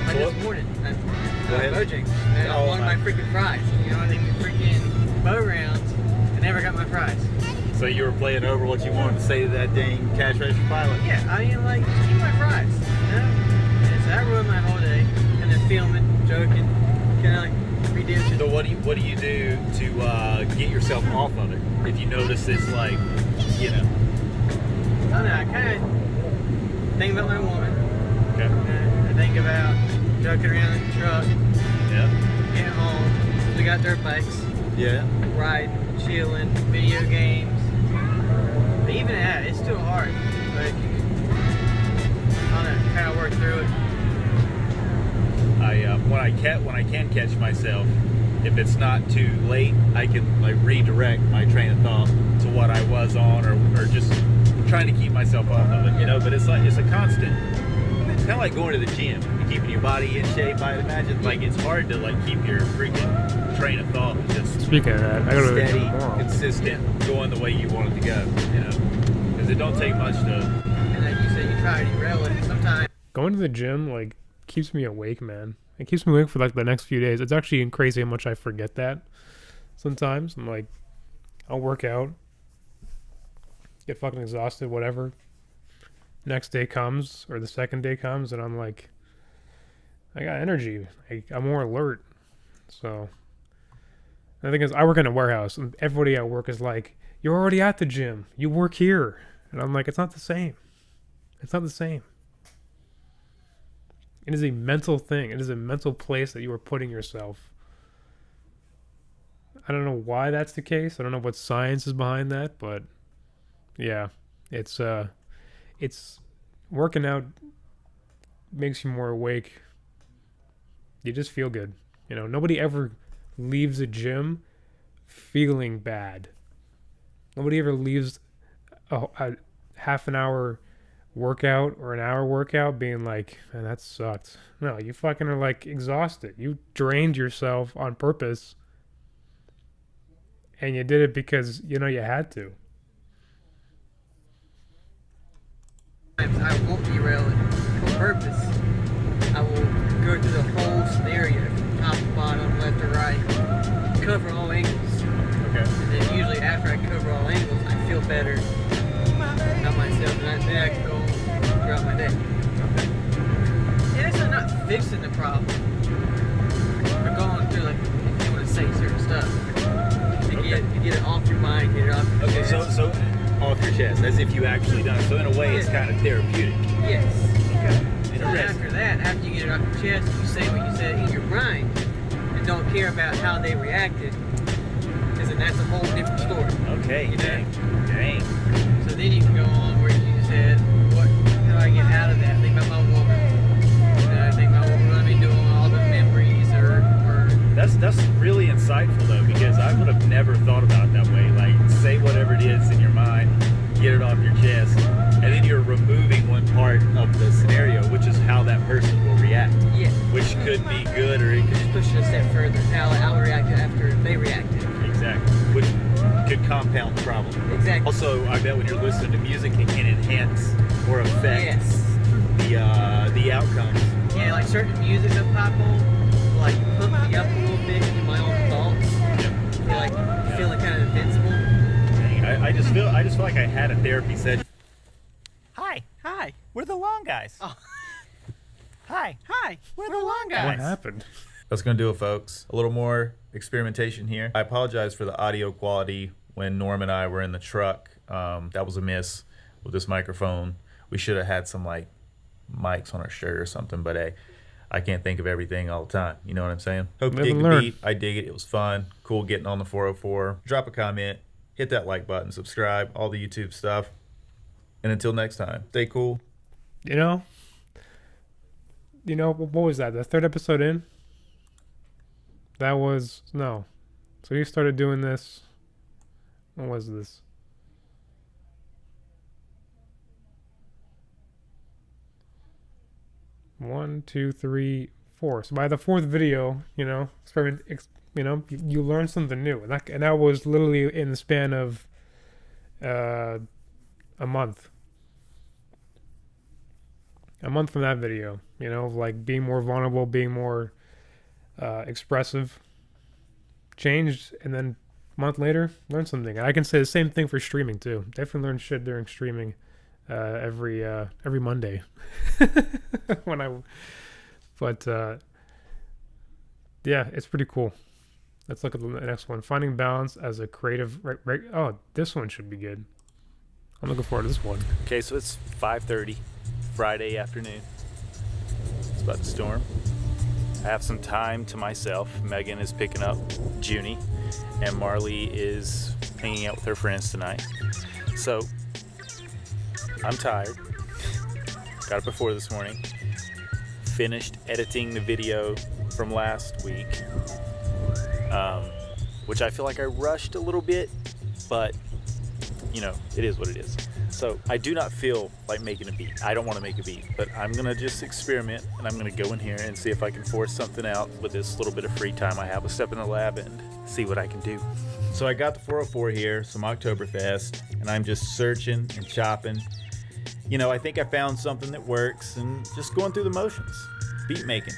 Like So this morning, at Go ahead. Bojangles, I Oh, wanted my freaking fries. You know what I mean? Freaking bow rounds. I never got my fries. So you were playing over what you wanted to say to that dang cash register pilot? Yeah, I mean, like, just give me my fries. You know? And so that ruined my whole day. And then filming, joking, kind of like redemption. So what do you do to get yourself off of it? If you notice it's like, I don't know, I kind of think about my woman. Okay. I think about joking around in the truck, Yeah. getting home. We got dirt bikes, Yeah. riding, chilling, video games. But even that, it's still hard. But I don't know, kind of work through it. When I can catch myself, if it's not too late, I can like redirect my train of thought to what I was on, or just trying to keep myself off of it, But it's a constant. It's kind of like going to the gym and keeping your body in shape. I'd imagine like it's hard to like keep your freaking train of thought just Speaking of that, I gotta go to the steady, gym tomorrow. consistent, going the way you want it to go. Because it don't take much to. And like you said, you try to derail it. Sometimes Going to the gym like keeps me awake, man. It keeps me awake for like the next few days. It's actually crazy how much I forget that sometimes. I'm like, I'll work out, get fucking exhausted, whatever. Next day comes, or the second day comes, and I'm like, I got energy. I'm more alert. So the thing is, I work in a warehouse, and everybody at work is like, you're already at the gym. You work here. And I'm like, it's not the same. It's not the same. It is a mental thing. It is a mental place that you are putting yourself. I don't know why that's the case. I don't know what science is behind that, but yeah, it's working out makes you more awake. You just feel good. Nobody ever leaves a gym feeling bad. Nobody ever leaves a half an hour workout or an hour workout being like, man, that sucked. No, you fucking are like exhausted. You drained yourself on purpose, and you did it because you had to. I won't derail it on purpose. I will go through the whole scenario from top to bottom, left to right, cover all angles. Okay. And then usually after I cover all angles, I feel better about myself, and then I can go throughout my day. Okay. And it's not fixing the problem, but going through, like, if you want to say certain stuff, to get it off your mind, get it off your Okay. chest. So off your chest, as if you actually done it. So in a way, it's kind of therapeutic. Yes. Okay. So after that, after you get it off your chest, you say what you said in your mind and don't care about how they reacted. Because then that's a whole different story. Okay. You know? Dang. So then you can go on where you said, what do I get out of that? Think about my woman. You know, think about what we're going to be doing, all the memories or That's really insightful though, because I would have never thought about it that way. Like, say whatever it is in your mind, get it off your chest, and then you're removing one part of the scenario, which is how that person will react. yeah. Which could be good, or it could Just push it a step further. How I'll react after they reacted. exactly, which could compound the problem. Exactly. Also, I bet when you're listening to music, it can enhance or affect Yes. the outcomes. Yeah, like certain music that pop on, will, like pump me up a little bit in my own thoughts. Yep. Feel like feeling kind of invincible. Dang, I just feel like I had a therapy session. Hi. We're the long guys. Oh. Hi. We're the long What guys. happened? That's gonna do it, folks. A little more experimentation here. I apologize for the audio quality when Norm and I were in the truck. That was a miss with this microphone. We should have had some like mics on our shirt or something, but hey, I can't think of everything all the time. You know what I'm saying? Hope you Live dig and the learn. beat. I dig it. It was fun. Cool getting on the 404. Drop a comment. Hit that like button. Subscribe. All the YouTube stuff. And until next time, stay cool. You know, what was that? The third episode in? That was, no. So you started doing this. What was this? One, two, three, four. So by the fourth video, you learn something new. And that was literally in the span of a month. A month from that video, like being more vulnerable, being more expressive, changed, and then a month later, learned something. And I can say the same thing for streaming too. Definitely learn shit during streaming every Monday. Yeah, it's pretty cool. Let's look at the next one. Finding balance as a creative. Oh, this one should be good. I'm looking forward to this one. Okay, so it's 5:30 Friday afternoon. It's about to storm. I have some time to myself. Megan is picking up Junie, and Marley is hanging out with her friends tonight. So I'm tired. Got up before this morning. Finished editing the video from last week, which I feel like I rushed a little bit, but it is what it is. So I do not feel like making a beat. I don't want to make a beat, but I'm going to just experiment, and I'm going to go in here and see if I can force something out with this little bit of free time I have. I'll step in the lab and see what I can do. So I got the 404 here, some Oktoberfest, and I'm just searching and chopping. I think I found something that works, and just going through the motions. Beat making.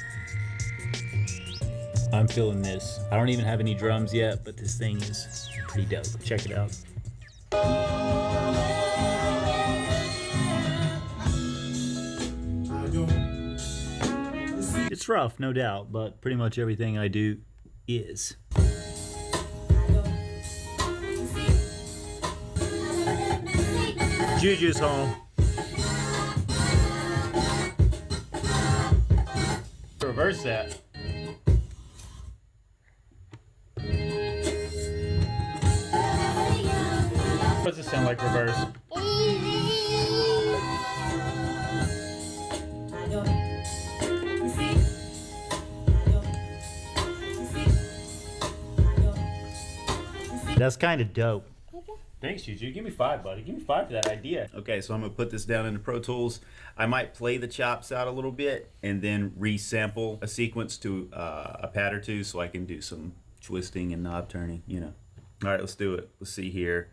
I'm feeling this. I don't even have any drums yet, but this thing is pretty dope. Check it out. It's rough, no doubt, but pretty much everything I do is. Juju's home. Reverse that. What does it sound like reverse? That's kind of dope. Thanks, Juju. Give me 5, buddy. Give me 5 for that idea. Okay, so I'm gonna put this down into Pro Tools. I might play the chops out a little bit and then resample a sequence to a pad or two so I can do some twisting and knob turning, All right, let's do it. Let's see here.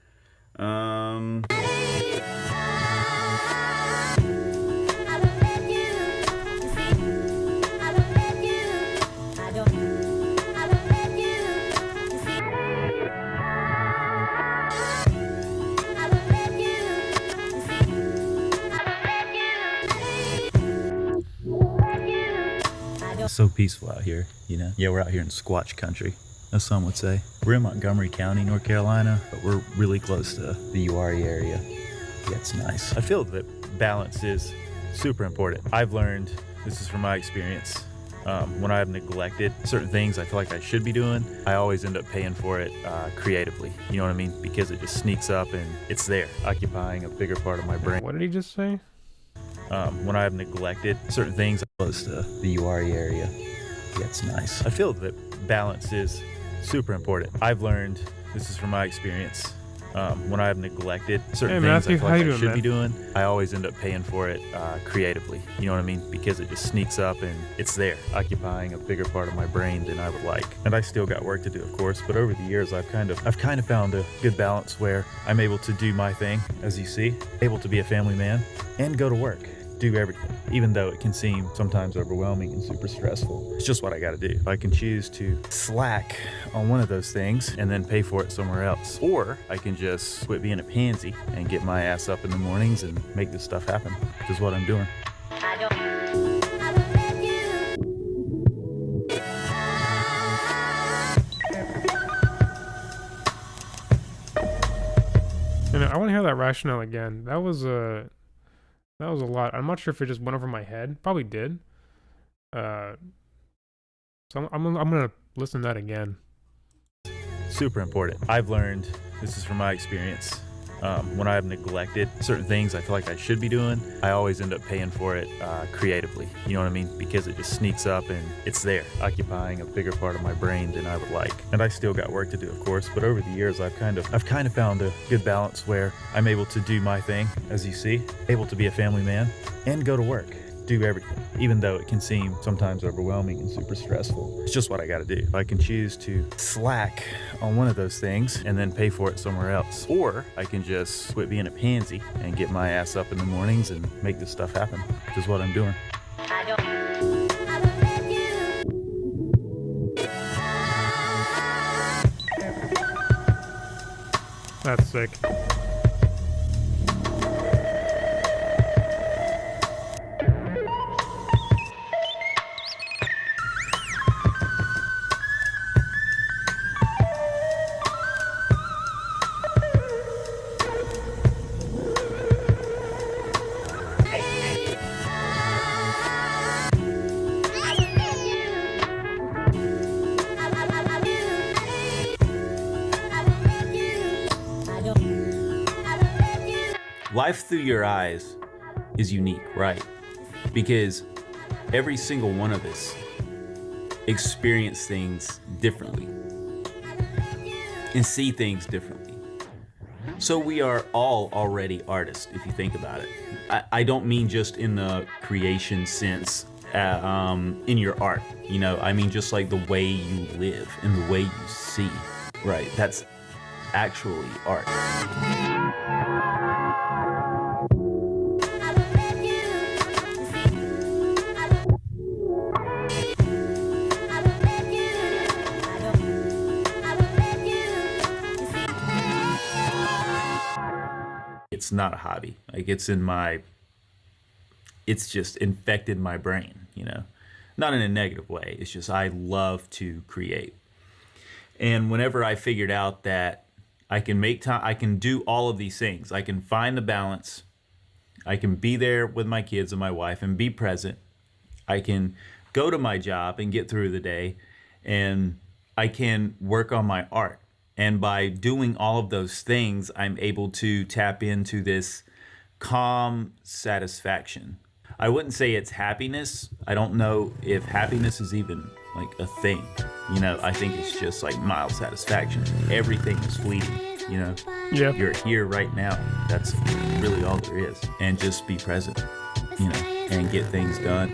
So peaceful out here, Yeah, we're out here in Squatch country. as some would say. We're in Montgomery County, North Carolina, but we're really close to the URI area. Yeah, it's nice. I feel that balance is super important. I've learned, this is from my experience, when I've neglected certain things I feel like I should be doing, I always end up paying for it creatively. You know what I mean? Because it just sneaks up and it's there, occupying a bigger part of my brain. What did he just say? When I've neglected certain things close to the URI area. Yeah, it's nice. I feel that balance is super important. I've learned, this is from my experience, when I've neglected certain Hey, things Matthew, I feel how like you I doing, should man? be doing, I always end up paying for it creatively. You know what I mean? Because it just sneaks up and it's there, occupying a bigger part of my brain than I would like. And I still got work to do, of course, but over the years I've kind of found a good balance where I'm able to do my thing, as you see, able to be a family man and go to work. Do everything, even though it can seem sometimes overwhelming and super stressful. It's just what I gotta do. I can choose to slack on one of those things and then pay for it somewhere else. Or I can just quit being a pansy and get my ass up in the mornings and make this stuff happen, which is what I'm doing. You know, I want to hear that rationale again. That was a lot. I'm not sure if it just went over my head. Probably did. So I'm gonna listen to that again. Super important. I've learned, this is from my experience, when I've neglected certain things I feel like I should be doing, I always end up paying for it creatively. You know what I mean? Because it just sneaks up and it's there, occupying a bigger part of my brain than I would like. And I still got work to do, of course, but over the years I've kind of found a good balance where I'm able to do my thing, as you see, able to be a family man and go to work. Do everything, even though it can seem sometimes overwhelming and super stressful. It's just what I gotta do. I can choose to slack on one of those things and then pay for it somewhere else. Or I can just quit being a pansy and get my ass up in the mornings and make this stuff happen, which is what I'm doing. That's sick. Life through your eyes is unique, right? Because every single one of us experience things differently and see things differently. So we are all already artists, if you think about it. I don't mean just in the creation sense, in your art, you know, I mean just like the way you live and the way you see, right? That's actually art. It's not a hobby. Like it's just infected my brain, you know, not in a negative way. It's just, I love to create. And whenever I figured out that I can make time, I can do all of these things. I can find the balance. I can be there with my kids and my wife and be present. I can go to my job and get through the day, and I can work on my art. And by doing all of those things, I'm able to tap into this calm satisfaction. I wouldn't say it's happiness. I don't know if happiness is even like a thing. You know, I think it's just like mild satisfaction. Everything is fleeting, you know? Yeah. You're here right now. That's really all there is. And just be present, you know, and get things done.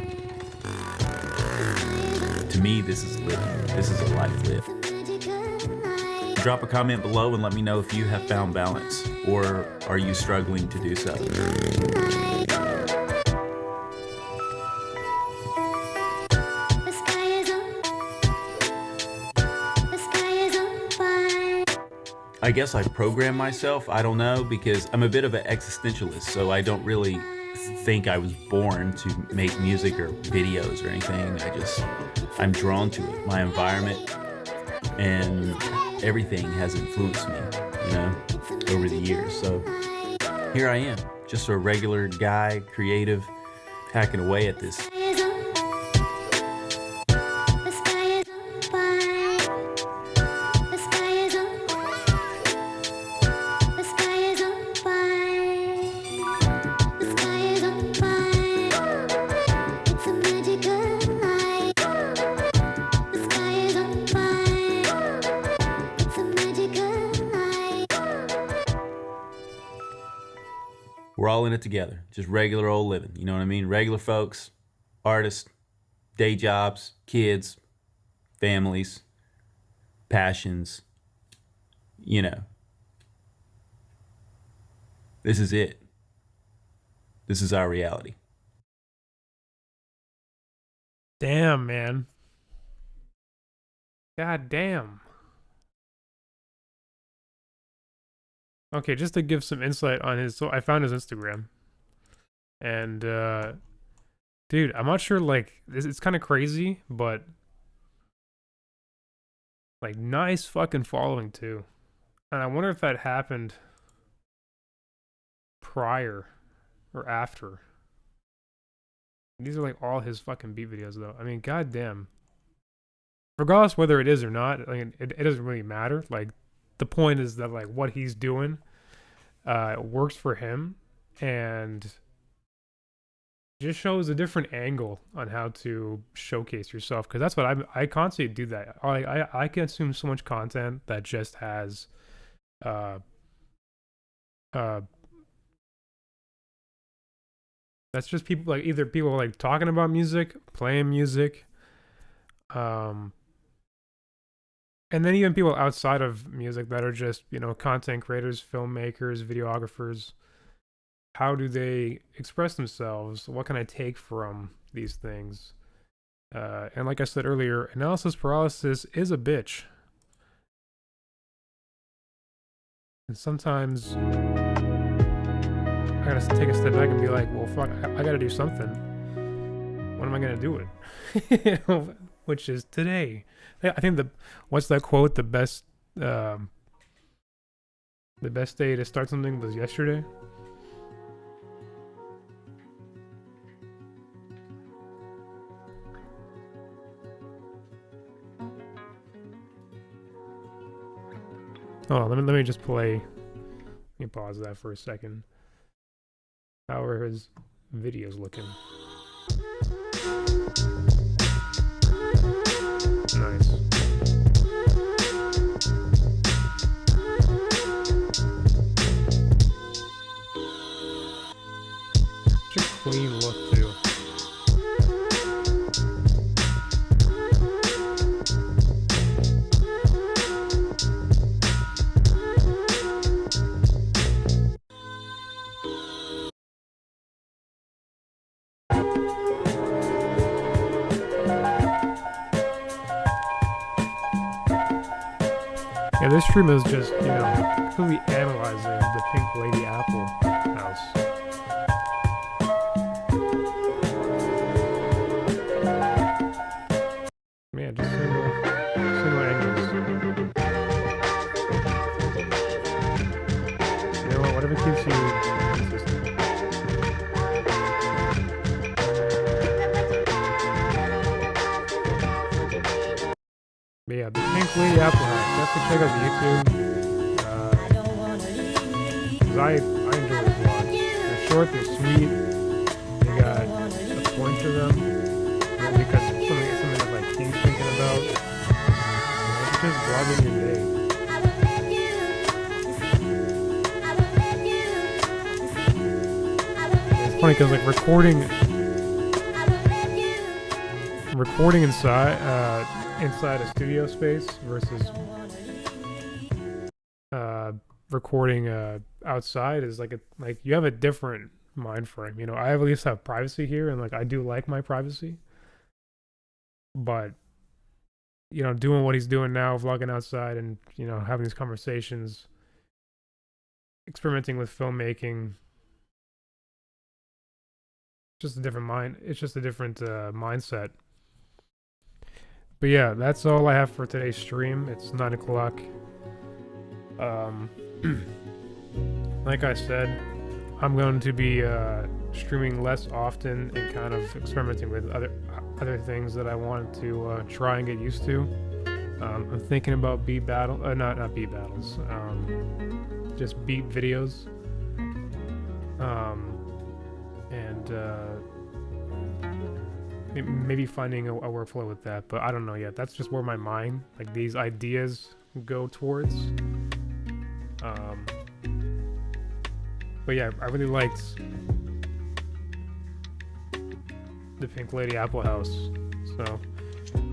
To me, this is living. This is a life lived. Drop a comment below and let me know if you have found balance, or are you struggling to do so. I guess I program myself, I don't know, because I'm a bit of an existentialist, so I don't really think I was born to make music or videos or anything. I'm drawn to it. My environment and everything has influenced me, you know, over the years. So here I am, just a regular guy, creative, hacking away at this. We're all in it together, just regular old living, you know what I mean? Regular folks, artists, day jobs, kids, families, passions, you know. This is it. This is our reality. Damn, man. God damn. Okay, just to give some insight on his, so I found his Instagram. And dude, I'm not sure, like, it's kind of crazy, but like, nice fucking following too. And I wonder if that happened prior or after. These are like all his fucking beat videos though. I mean, goddamn. Regardless whether it is or not, like, it doesn't really matter. Like, the point is that, like, what he's doing works for him, and just shows a different angle on how to showcase yourself. Because that's what I constantly do that. I consume so much content that just has that's just people, like, either people like talking about music, playing music, and then even people outside of music that are just, you know, content creators, filmmakers, videographers. How do they express themselves? What can I take from these things? And like I said earlier, analysis paralysis is a bitch. And sometimes I gotta take a step back and be like, well, fuck, I gotta do something. When am I gonna do it? You know, which is today. I think what's that quote? The best day to start something was yesterday. Oh, let me just play. Let me pause that for a second. How are his videos looking? Nice. Such a clean look too. Yeah, this stream is just, you know, completely analyzing the Pink Lady Apple house. Man, just single angles. You know what? Whatever keeps you consistent. But yeah, the Pink Lady Apple house. Definitely check out the YouTube. Cause I enjoy this a lot. They're short, they're sweet. They got a point to them. And because it's something that, like, he's thinking about. You know, just vlogging your day. It's funny because, like, recording inside a studio space versus recording outside is like you have a different mind frame. You know, I at least have privacy here, and like I do like my privacy. But you know, doing what he's doing now, vlogging outside, and you know, having these conversations, experimenting with filmmaking, just a different mind. It's just a different mindset. But yeah, that's all I have for today's stream. It's 9 o'clock. Like I said, I'm going to be streaming less often and kind of experimenting with other things that I want to try and get used to. I'm thinking about beat battle, not beat battles, just beat videos, and maybe finding a workflow with that. But I don't know yet. That's just where my mind, like these ideas, go towards. But yeah, I really liked the Pink Lady Apple House, so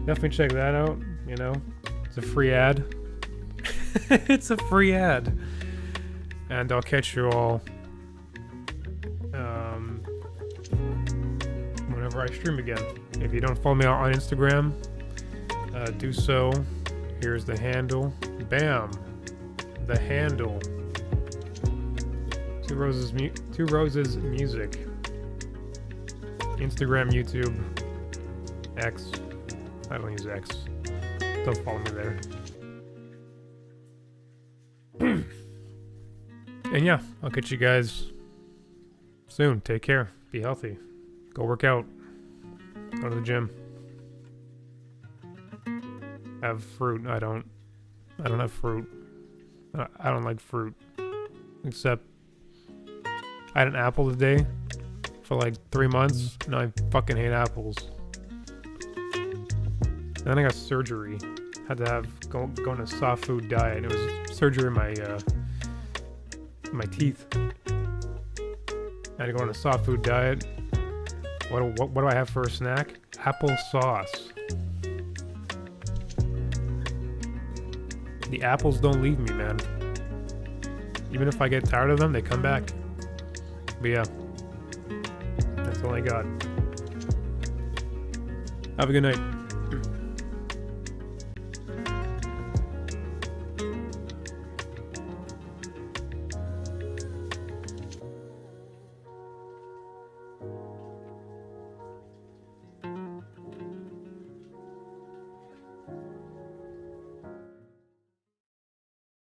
definitely check that out. You know, it's a free ad. It's a free ad, and I'll catch you all whenever I stream again. If you don't follow me on Instagram, do so. Here's the handle. Bam, the handle. Two Roses Music. Instagram, YouTube, X. I don't use X. Don't follow me there. And yeah, I'll catch you guys soon. Take care. Be healthy. Go work out. Go to the gym. Have fruit. I don't have fruit. I don't like fruit. Except I had an apple today for like 3 months. Now I fucking hate apples. And then I got surgery. Had to go on a soft food diet. It was surgery in my teeth. I had to go on a soft food diet. What do I have for a snack? Applesauce. The apples don't leave me, man. Even if I get tired of them, they come back. But yeah, that's all I got. Have a good night.